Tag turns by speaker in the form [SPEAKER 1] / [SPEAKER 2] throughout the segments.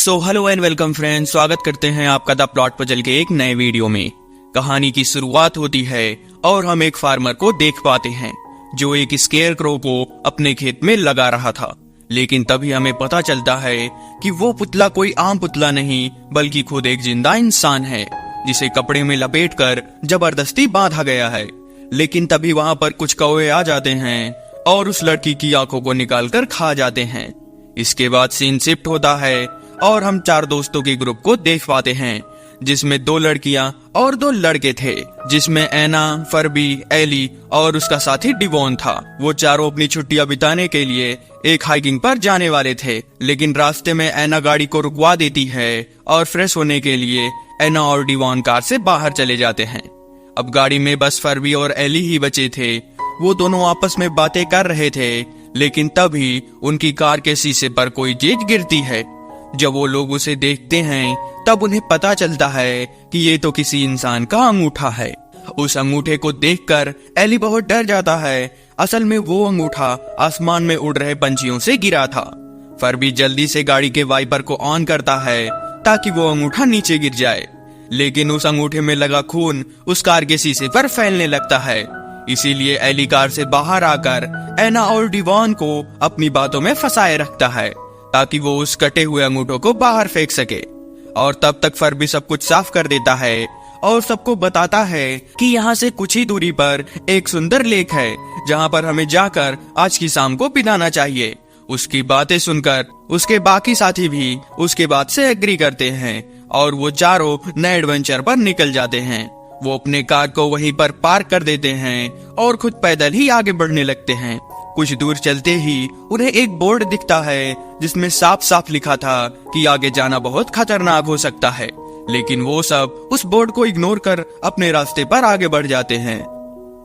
[SPEAKER 1] Hello and welcome friends, स्वागत करते हैं आपका द प्लॉट पजल के एक नए वीडियो में। कहानी की शुरुआत होती है और हम एक फार्मर को देख पाते हैं जो एक स्केयर क्रो को अपने खेत में लगा रहा था। लेकिन तभी हमें पता चलता है कि वो पुतला कोई आम पुतला नहीं बल्कि खुद एक जिंदा इंसान है जिसे कपड़े में लपेटकर जबरदस्ती बांधा गया है। लेकिन तभी वहां पर कुछ कौवे आ जाते हैं और उस लड़की की आंखों को निकालकर खा जाते हैं। इसके बाद सीन शिफ्ट होता है और हम चार दोस्तों के ग्रुप को देख पाते हैं जिसमें 2 लड़कियां और 2 लड़के थे, जिसमें एना, फरबी, एली और उसका साथी डिवॉन था। वो चारों अपनी छुट्टियां बिताने के लिए एक हाइकिंग पर जाने वाले थे, लेकिन रास्ते में एना गाड़ी को रुकवा देती है और फ्रेश होने के लिए एना और डिवॉन कार से बाहर चले जाते हैं। अब गाड़ी में बस फरबी और एली ही बचे थे। वो दोनों आपस में बातें कर रहे थे, लेकिन तभी उनकी कार के शीशे पर कोई चीज गिरती है। जब वो लोग उसे देखते हैं तब उन्हें पता चलता है कि ये तो किसी इंसान का अंगूठा है। उस अंगूठे को देखकर एली बहुत डर जाता है। असल में वो अंगूठा आसमान में उड़ रहे पंछियों से गिरा था। फरबी जल्दी से गाड़ी के वाइपर को ऑन करता है ताकि वो अंगूठा नीचे गिर जाए, लेकिन उस अंगूठे में लगा खून उस कार के शीशे पर फैलने लगता है। इसीलिए एली कार से बाहर आकर एना और डिवॉन को अपनी बातों में फंसाए रखता है ताकि वो उस कटे हुए अंगूठों को बाहर फेंक सके। और तब तक फरबी सब कुछ साफ कर देता है और सबको बताता है कि यहाँ से कुछ ही दूरी पर एक सुंदर लेक है जहाँ पर हमें जाकर आज की शाम को बिताना चाहिए। उसकी बातें सुनकर उसके बाकी साथी भी उसके बात से एग्री करते हैं और वो चारों नए एडवेंचर पर निकल जाते हैं। वो अपने कार को वहीं पर पार्क कर देते हैं और खुद पैदल ही आगे बढ़ने लगते हैं। कुछ दूर चलते ही उन्हें एक बोर्ड दिखता है जिसमें साफ साफ लिखा था कि आगे जाना बहुत खतरनाक हो सकता है, लेकिन वो सब उस बोर्ड को इग्नोर कर अपने रास्ते पर आगे बढ़ जाते हैं।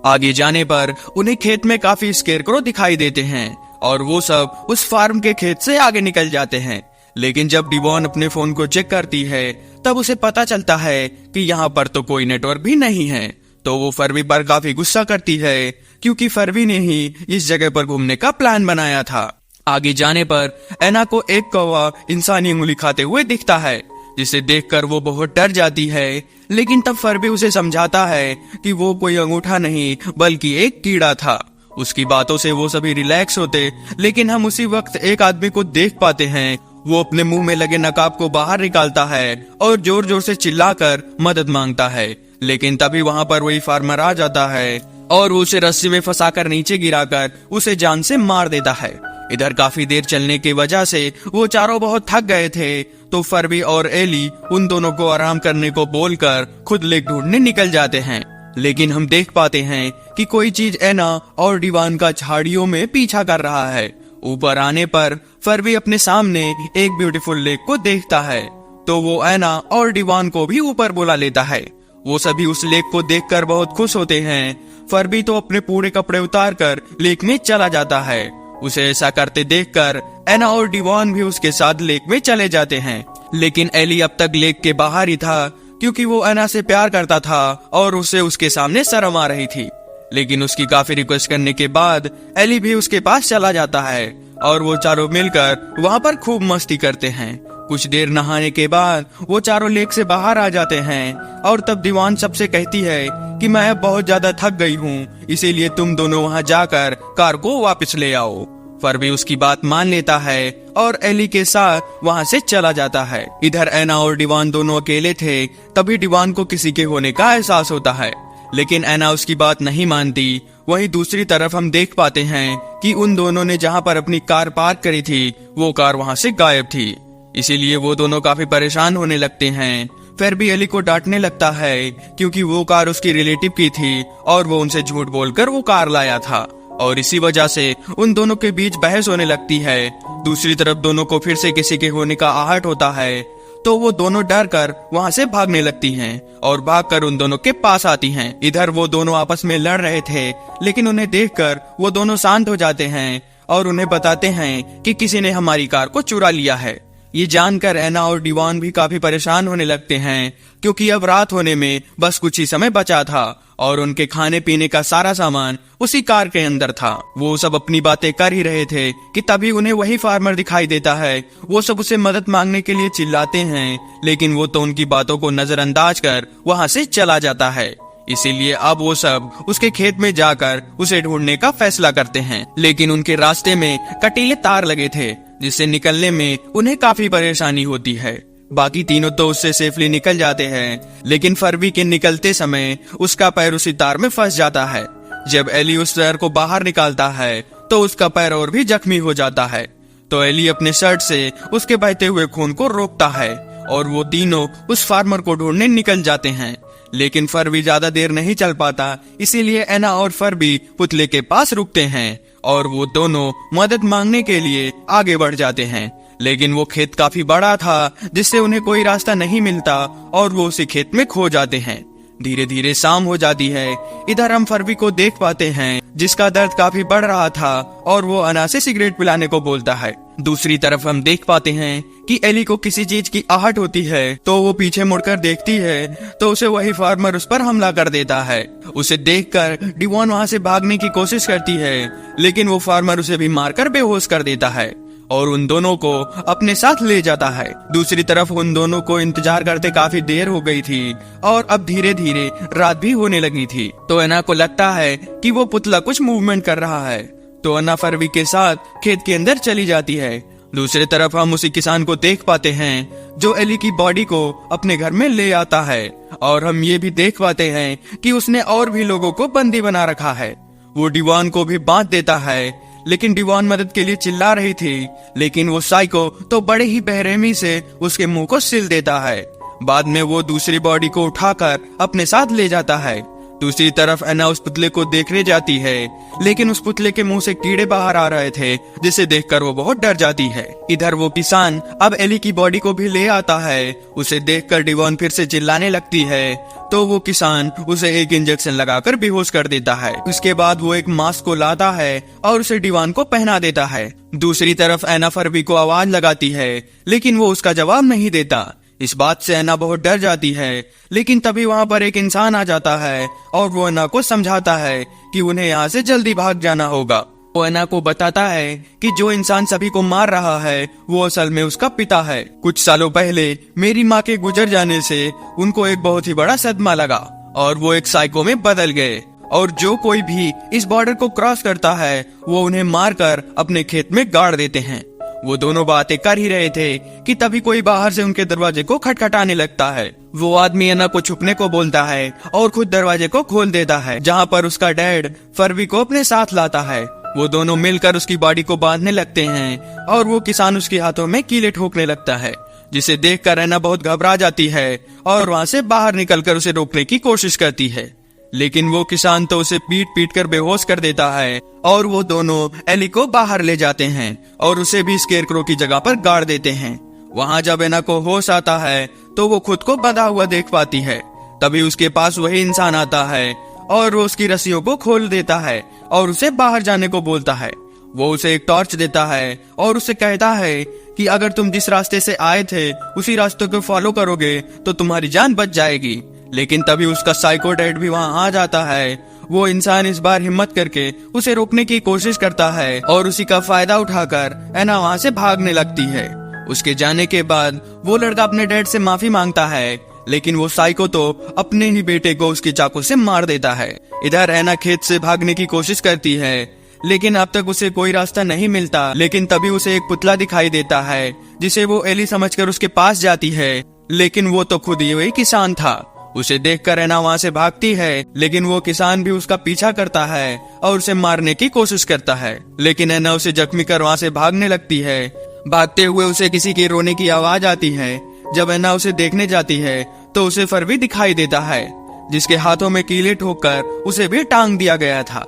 [SPEAKER 1] आगे जाने पर उन्हें खेत में काफी स्केरक्रो दिखाई देते हैं और वो सब उस फार्म के खेत से आगे निकल जाते हैं। लेकिन जब डिवॉन अपने फोन को चेक करती है तब उसे पता चलता है कि यहाँ पर तो कोई नेटवर्क भी नहीं है। तो वो फरबी पर काफी गुस्सा करती है क्योंकि फरबी ने ही इस जगह पर घूमने का प्लान बनाया था। आगे जाने पर एना को एक कौवा इंसानी उंगली खाते हुए दिखता है, जिसे देखकर वो बहुत डर जाती है। लेकिन तब फरबी उसे समझाता है कि वो कोई अंगूठा नहीं बल्कि एक कीड़ा था। उसकी बातों से वो सभी रिलैक्स होते, लेकिन हम उसी वक्त एक आदमी को देख पाते हैं। वो अपने मुंह में लगे नकाब को बाहर निकालता है और जोर जोर से चिल्लाकर मदद मांगता है। लेकिन तभी वहां पर वही फार्मर आ जाता है और उसे रस्सी में फंसाकर नीचे गिराकर उसे जान से मार देता है। इधर काफी देर चलने की वजह से वो चारों बहुत थक गए थे, तो फरबी और एली उन दोनों को आराम करने को बोलकर खुद लेक ढूंढने निकल जाते हैं। लेकिन हम देख पाते हैं कि कोई चीज एना और डिवान का झाड़ियों में पीछा कर रहा है। ऊपर आने पर फरबी अपने सामने एक ब्यूटीफुल लेक को देखता है, तो वो एना और डिवान को भी ऊपर बुला लेता है। वो सभी उस लेक को देखकर बहुत खुश होते हैं। फरबी तो अपने पूरे कपड़े उतारकर लेक में चला जाता है। उसे ऐसा करते देखकर एना और डिवॉन भी उसके साथ लेक में चले जाते हैं। लेकिन एली अब तक लेक के बाहर ही था क्योंकि वो एना से प्यार करता था और उसे उसके सामने शर्म आ रही थी। लेकिन उसकी काफी रिक्वेस्ट करने के बाद एली भी उसके पास चला जाता है और वो चारों मिलकर वहाँ पर खूब मस्ती करते हैं। कुछ देर नहाने के बाद वो चारों लेक से बाहर आ जाते हैं और तब दीवान सबसे कहती है कि मैं अब बहुत ज्यादा थक गई हूँ, इसीलिए तुम दोनों वहाँ जाकर कार को वापस ले आओ। फरबी उसकी बात मान लेता है और एली के साथ वहाँ से चला जाता है। इधर एना और डिवान दोनों अकेले थे। तभी डिवान को किसी के होने का एहसास होता है, लेकिन एना उसकी बात नहीं मानती। वहीं दूसरी तरफ हम देख पाते हैं कि उन दोनों ने जहाँ पर अपनी कार पार्क करी थी वो कार वहाँ से गायब थी। इसीलिए वो दोनों काफी परेशान होने लगते हैं। फिर भी एली को डांटने लगता है क्योंकि वो कार उसकी रिलेटिव की थी और वो उनसे झूठ बोलकर वो कार लाया था, और इसी वजह से उन दोनों के बीच बहस होने लगती है। दूसरी तरफ दोनों को फिर से किसी के होने का आहट होता है, तो वो दोनों डर कर वहाँ से भागने लगती हैं और भागकर उन दोनों के पास आती हैं। इधर वो दोनों आपस में लड़ रहे थे, लेकिन उन्हें देखकर वो दोनों शांत हो जाते हैं और उन्हें बताते हैं कि किसी ने हमारी कार को चुरा लिया है। ये जानकर एना और डिवॉन भी काफी परेशान होने लगते हैं, क्योंकि अब रात होने में बस कुछ ही समय बचा था और उनके खाने पीने का सारा सामान उसी कार के अंदर था। वो सब अपनी बातें कर ही रहे थे कि तभी उन्हें वही फार्मर दिखाई देता है। वो सब उसे मदद मांगने के लिए चिल्लाते हैं, लेकिन वो तो उनकी बातों को नजरअंदाज कर वहाँ से चला जाता है। इसीलिए अब वो सब उसके खेत में जाकर उसे ढूंढने का फैसला करते हैं, लेकिन उनके रास्ते में कटीले तार लगे थे, जिससे निकलने में उन्हें काफी परेशानी होती है। बाकी तीनों तो उससे सेफली निकल जाते हैं, लेकिन फरवी के निकलते समय उसका पैर उसी तार में फंस जाता है। जब एली उस तार को बाहर निकालता है तो उसका पैर और भी जख्मी हो जाता है। तो एली अपने शर्ट से उसके बहते हुए खून को रोकता है और वो तीनों उस फार्मर को ढूंढने निकल जाते हैं। लेकिन फरवी ज्यादा देर नहीं चल पाता, इसीलिए एना और फरवी पुतले के पास रुकते हैं और वो दोनों मदद मांगने के लिए आगे बढ़ जाते हैं। लेकिन वो खेत काफी बड़ा था, जिससे उन्हें कोई रास्ता नहीं मिलता और वो उसी खेत में खो जाते हैं। धीरे धीरे शाम हो जाती है। इधर हम फरवी को देख पाते हैं, जिसका दर्द काफी बढ़ रहा था और वो अना से सिगरेट पिलाने को बोलता है। दूसरी तरफ हम देख पाते हैं कि एली को किसी चीज की आहट होती है, तो वो पीछे मुड़कर देखती है तो उसे वही फार्मर उस पर हमला कर देता है। उसे देखकर डिवॉन वहाँ से भागने की कोशिश करती है, लेकिन वो फार्मर उसे भी मारकर बेहोश कर देता है और उन दोनों को अपने साथ ले जाता है। दूसरी तरफ उन दोनों को इंतजार करते काफी देर हो गई थी और अब धीरे धीरे रात भी होने लगी थी। तो एना को लगता है कि वो पुतला कुछ मूवमेंट कर रहा है, तो एना फरवी के साथ खेत के अंदर चली जाती है। दूसरी तरफ हम उसी किसान को देख पाते हैं जो एली की बॉडी को अपने घर में ले आता है, और हम ये भी देख पाते हैं कि उसने और भी लोगों को बंदी बना रखा है। वो डिवॉन को भी बांध देता है, लेकिन डिवॉन मदद के लिए चिल्ला रही थी, लेकिन वो साइको तो बड़े ही बेरहमी से उसके मुंह को सिल देता है। बाद में वो दूसरी बॉडी को उठाकर अपने साथ ले जाता है। दूसरी तरफ एना उस पुतले को देखने जाती है, लेकिन उस पुतले के मुंह से कीड़े बाहर आ रहे थे, जिसे देखकर वो बहुत डर जाती है। इधर वो किसान अब एली की बॉडी को भी ले आता है। उसे देखकर डिवॉन फिर से चिल्लाने लगती है, तो वो किसान उसे एक इंजेक्शन लगाकर बेहोश कर देता है। उसके बाद वो एक मास्क को लाता है और उसे डिवॉन को पहना देता है। दूसरी तरफ एना फरवी को आवाज लगाती है, लेकिन वो उसका जवाब नहीं देता। इस बात से एना बहुत डर जाती है, लेकिन तभी वहाँ पर एक इंसान आ जाता है और वो एना को समझाता है कि उन्हें यहाँ से जल्दी भाग जाना होगा। वो एना को बताता है कि जो इंसान सभी को मार रहा है वो असल में उसका पिता है। कुछ सालों पहले मेरी माँ के गुजर जाने से उनको एक बहुत ही बड़ा सदमा लगा और वो एक साइको में बदल गए, और जो कोई भी इस बॉर्डर को क्रॉस करता है वो उन्हें मारकर अपने खेत में गाड़ देते हैं। वो दोनों बातें कर ही रहे थे कि तभी कोई बाहर से उनके दरवाजे को खटखटाने लगता है। वो आदमी एना को छुपने को बोलता है और खुद दरवाजे को खोल देता है, जहाँ पर उसका डैड फरवी को अपने साथ लाता है। वो दोनों मिलकर उसकी बॉडी को बांधने लगते हैं और वो किसान उसके हाथों में कीले ठोकने लगता है, जिसे देखकर एना बहुत घबरा जाती है और वहाँ से बाहर निकलकर उसे रोकने की कोशिश करती है। लेकिन वो किसान तो उसे पीट पीट कर बेहोश कर देता है और वो दोनों एली को बाहर ले जाते हैं और उसे भी स्केरक्रो की जगह पर गाड़ देते हैं। वहाँ जब एना को होश आता है तो वो खुद को बंधा हुआ देख पाती है। तभी उसके पास वही इंसान आता है और वो उसकी रस्सियों को खोल देता है और उसे बाहर जाने को बोलता है। वो उसे एक टॉर्च देता है और उसे कहता है कि अगर तुम जिस रास्ते से आए थे उसी रास्ते को फॉलो करोगे तो तुम्हारी जान बच जाएगी। लेकिन तभी उसका साइको डैड भी वहाँ आ जाता है। वो इंसान इस बार हिम्मत करके उसे रोकने की कोशिश करता है और उसी का फायदा उठाकर एना वहाँ से भागने लगती है। उसके जाने के बाद वो लड़का अपने डैड से माफी मांगता है, लेकिन वो साइको तो अपने ही बेटे को उसके चाकू से मार देता है। इधर एना खेत से भागने की कोशिश करती है, लेकिन अब तक उसे कोई रास्ता नहीं मिलता। लेकिन तभी उसे एक पुतला दिखाई देता है, जिसे वो एली समझकर उसके पास जाती है, लेकिन वो तो खुद ही वही किसान था। उसे देखकर एना वहाँ से भागती है, लेकिन वो किसान भी उसका पीछा करता है और उसे मारने की कोशिश करता है। लेकिन एना उसे जख्मी कर वहाँ से भागने लगती है। भागते हुए उसे किसी के रोने की आवाज आती है। जब एना उसे देखने जाती है तो उसे फरवी दिखाई देता है, जिसके हाथों में कीले ठोककर उसे भी टांग दिया गया था।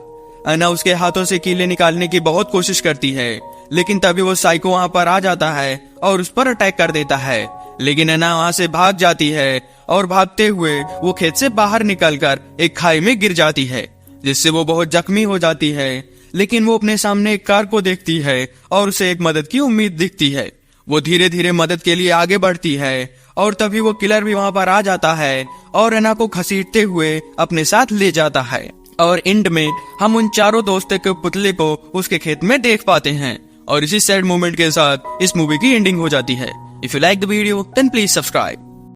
[SPEAKER 1] एना उसके हाथों से कीले निकालने की बहुत कोशिश करती है, लेकिन तभी वो साइको वहाँ पर आ जाता है और उस पर अटैक कर देता है। लेकिन एना वहाँ से भाग जाती है और भागते हुए वो खेत से बाहर निकलकर एक खाई में गिर जाती है, जिससे वो बहुत जख्मी हो जाती है। लेकिन वो अपने सामने एक कार को देखती है और उसे एक मदद की उम्मीद दिखती है। वो धीरे धीरे मदद के लिए आगे बढ़ती है और तभी वो किलर भी वहां पर आ जाता है और एना को घसीटते हुए अपने साथ ले जाता है। और एंड में हम उन चारों दोस्तों के पुतले को उसके खेत में देख पाते हैं और इसी सैड मोमेंट के साथ इस मूवी की एंडिंग हो जाती है। If you like the video then please subscribe.